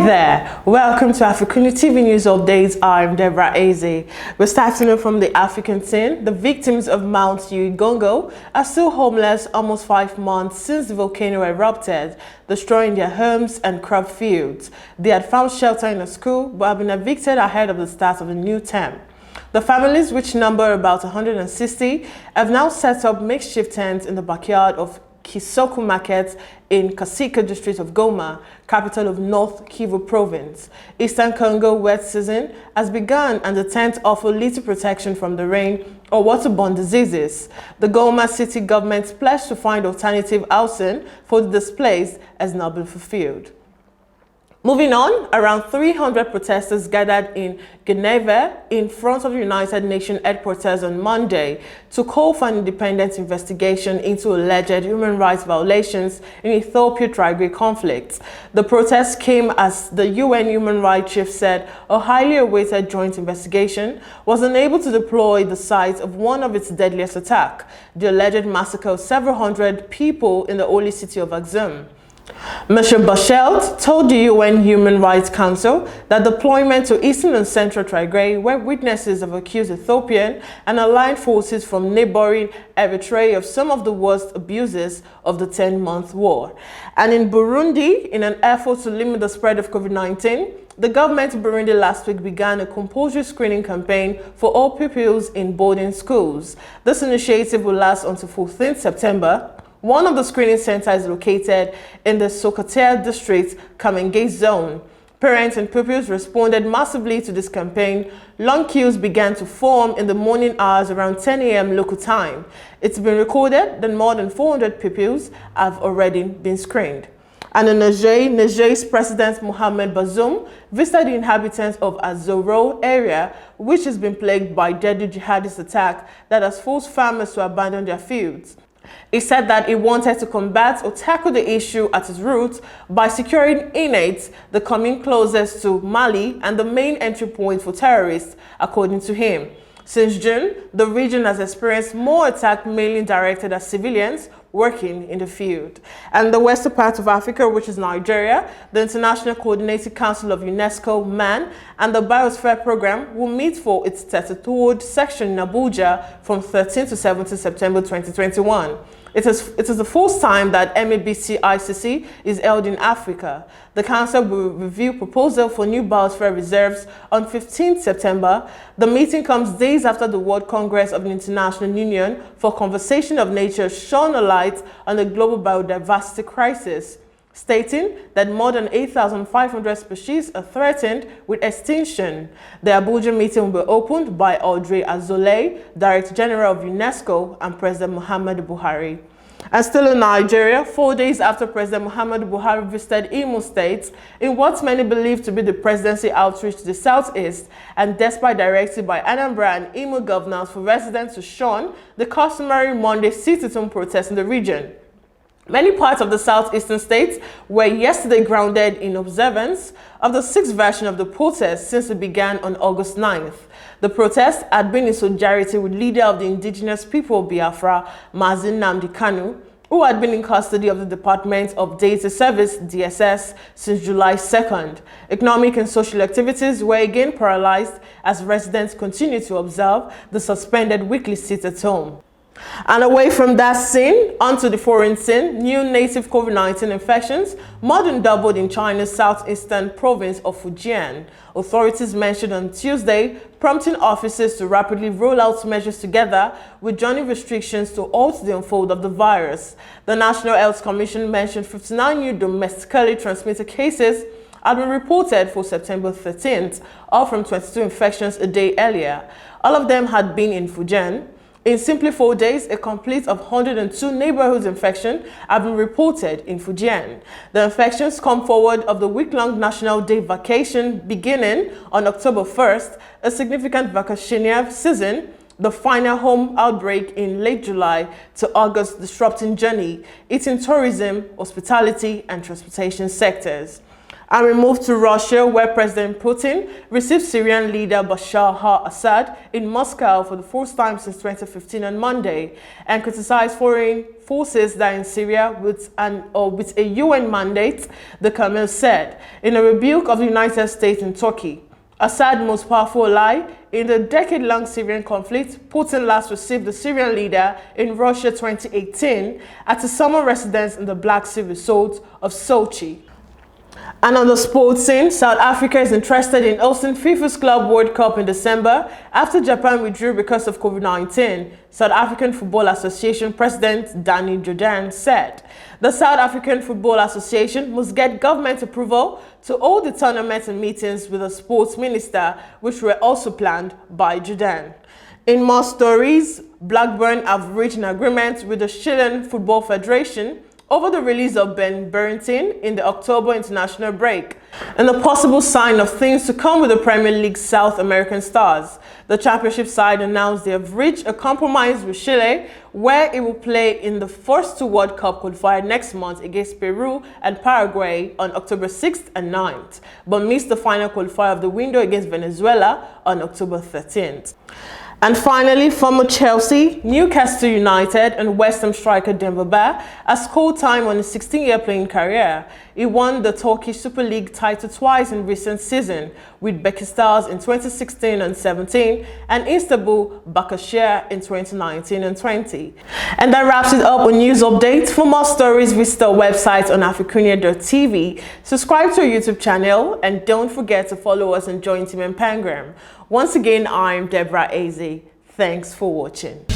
there, welcome to AFRICUNIA TV News Updates. I'm Deborah Ezeh. We're starting from the African scene. The victims of Mount Nyiragongo are still homeless almost 5 months since the volcano erupted, destroying their homes and crop fields. They had found shelter in a school but have been evicted ahead of the start of the new term. The families, which number about 160, have now set up makeshift tents in the backyard of Kisoku Market in Kasika district of Goma, capital of North Kivu province. Eastern Congo wet season has begun and the tent offer little protection from the rain or waterborne diseases. The Goma city government's pledge to find alternative housing for the displaced has now been fulfilled. Moving on, around 300 protesters gathered in Geneva in front of the United Nations headquarters on Monday to call for an independent investigation into alleged human rights violations in Ethiopia Tigray conflict. The protest came as the UN human rights chief said a highly awaited joint investigation was unable to deploy the site of one of its deadliest attacks, the alleged massacre of several hundred people in the holy city of Bazoum. Mr. Bachelet told the UN Human Rights Council that deployment to eastern and central Tigray, where witnesses have accused Ethiopian and allied forces from neighboring Eritrea of some of the worst abuses of the 10-month war. And in Burundi, in an effort to limit the spread of COVID-19, the government of Burundi last week began a compulsory screening campaign for all pupils in boarding schools. This initiative will last until 14th September. One of the screening centers is located in the Sokotea district Kamenge zone. Parents and pupils responded massively to this campaign. Long queues began to form in the morning hours around 10 a.m. local time. It's been recorded that more than 400 pupils have already been screened. And in Niger's President Mohamed Bazoum visited the inhabitants of Azoro area, which has been plagued by deadly jihadist attack that has forced farmers to abandon their fields. He said that he wanted to combat or tackle the issue at its roots by securing inmates, the coming closest to Mali and the main entry point for terrorists, according to him. Since June, the region has experienced more attacks mainly directed at civilians working in the field. And the western part of Africa, which is Nigeria, the International Coordinating Council of UNESCO, MAN, and the Biosphere Program will meet for its 33rd section in Abuja from 13 to 17 September 2021. It is the first time that MAB-ICC is held in Africa. The Council will review proposal for new biosphere reserves on 15 September. The meeting comes days after the World Congress of the International Union for Conservation of Nature shone a light on the global biodiversity crisis, stating that more than 8,500 species are threatened with extinction. The Abuja meeting will be opened by Audrey Azoulay, Director General of UNESCO, and President Muhammadu Buhari. And still in Nigeria, 4 days after President Muhammadu Buhari visited Imo State in what many believe to be the presidency outreach to the southeast, and despite directive by Anambra and Imo governors for residents to shun the customary Monday sit-at-home protest in the region. Many parts of the southeastern states were yesterday grounded in observance of the 6th version of the protest since it began on August 9th. The protest had been in solidarity with leader of the indigenous people of Biafra, Mazi Nnamdi Kanu, who had been in custody of the Department of Data Service, DSS, since July 2nd. Economic and social activities were again paralyzed as residents continued to observe the suspended weekly sit-at-home. And away from that scene, onto the foreign scene, new native COVID-19 infections more than doubled in China's southeastern province of Fujian. Authorities mentioned on Tuesday, prompting officers to rapidly roll out measures together with joining restrictions to halt the unfold of the virus. The National Health Commission mentioned 59 new domestically transmitted cases had been reported for September 13th, up from 22 infections a day earlier. All of them had been in Fujian. In simply 4 days, a complete of 102 neighborhood infections have been reported in Fujian. The infections come forward of the week-long National Day vacation beginning on October 1st, a significant vacationing season, the final home outbreak in late July to August disrupting journey, eating tourism, hospitality, and transportation sectors. And we move to Russia, where President Putin received Syrian leader Bashar al-Assad in Moscow for the first time since 2015 on Monday, and criticized foreign forces that are in Syria with a UN mandate, the Kremlin said, in a rebuke of the United States and Turkey. Assad's most powerful ally in the decade-long Syrian conflict, Putin last received the Syrian leader in Russia 2018 at a summer residence in the Black Sea resort of Sochi. And on the sports scene, South Africa is interested in hosting FIFA's Club World Cup in December after Japan withdrew because of COVID-19, South African Football Association President Danny Jordan said. The South African Football Association must get government approval to hold the tournament and meetings with the sports minister, which were also planned by Jordan. In more stories, Blackburn have reached an agreement with the Chilean Football Federation over the release of Brereton in the October international break, and a possible sign of things to come with the Premier League's South American stars. The championship side announced they have reached a compromise with Chile, where it will play in the first two World Cup qualifiers next month against Peru and Paraguay on October 6th and 9th, but missed the final qualifier of the window against Venezuela on October 13th. And finally, former Chelsea, Newcastle United and West Ham striker Demba Ba has scored time on his 16-year playing career. He won the Turkish Super League title twice in recent season, with Beşiktaş in 2016 and 17 and Istanbul Başakşehir in 2019 and 20. And that wraps it up on news updates. For more stories, visit our website on AFRICUNIA.TV. Subscribe to our YouTube channel and don't forget to follow us and join Team Empangram. Once again, I'm Deborah Ezeh. Thanks for watching.